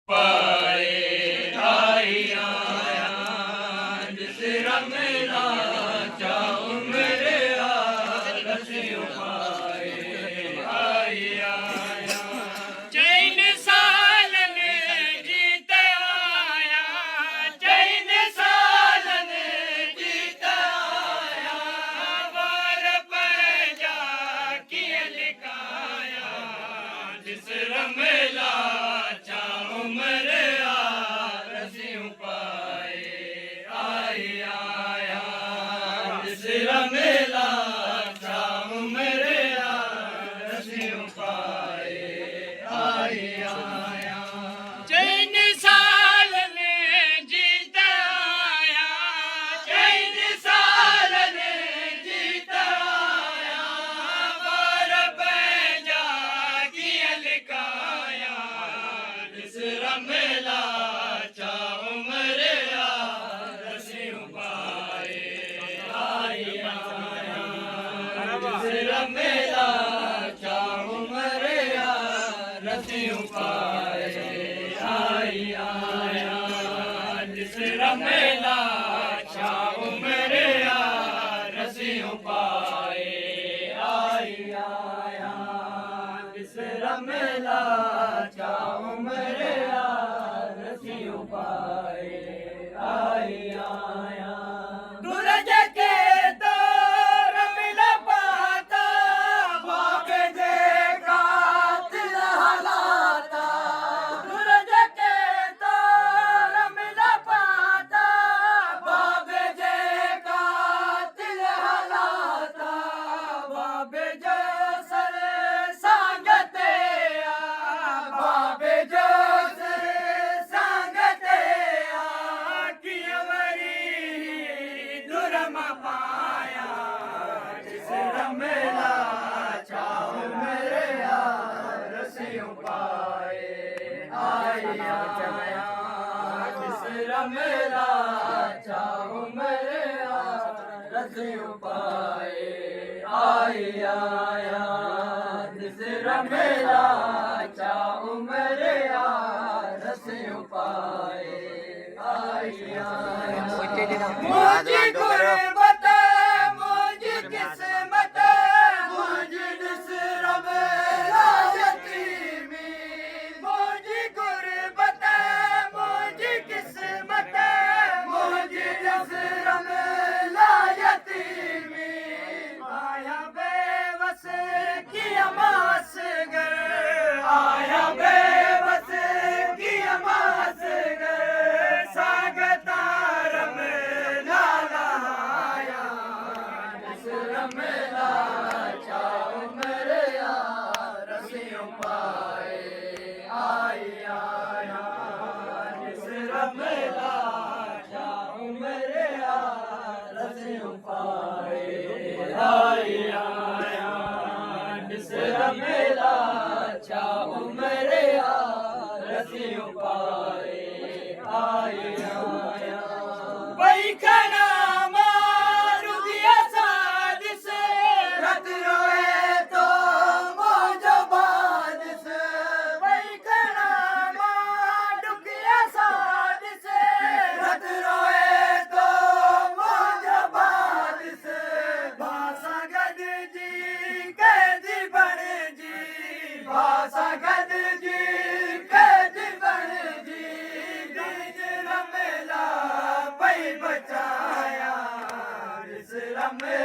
पाए आई आया जिस रंगला चाहूं मेरे रसियों पाए आई आया चैन सालन जीत आया चैन सालन जीत आया वार पर जा किए लिखाया जिस रंगला मेरे रसियों पाए आई आया जिस रंगला चाहूं मेरे रसियों पाए आई आया चैन सालन जीत आया चैन सालन जीत आया बार बैजा किया लिखाया रमेला चाहूं मेरे रसियों पाए आई आया जिस रमेला चाहूं मेरे रसियों पाए आई आया जिस रमेला चाहूं मेरे रसियों पाए आई आया जिस रमेला चाहूं मेरे रसियों पाए आई आया दूरज के तो रमिला पाता बाबे देखा दिल हलाता दूरज के तो रमिला पाता बाबे देखा दिल हलाता बाबे जो सर सांगते बाबे जो पाया जिस रमेला चाहूं मेरे रसियों पाए आई आया जिस रमेला चाहूं मेरे रसियों पाए आई आया जिस रमेला चाहूं मेरे रसियों पाए आई आया मुझे गुरबत मुझे किस्मत मुझे नसरब यतीमी मुझे गुरबत मुझे किस्मत मुझे नसरब यतीमी आया बेबस किया मासगर आया बेबस किया मासगर रमेला चाहूं मेरे रसियों पाए आई आया जिस रमेला चाहूं मेरे रसियों पाए आई आया जिस रमेला चाहूं मेरे रसियों पाए आई आया बैठना गद जी कैद बन जी बीज रमेला पई बचाया जिस रमेला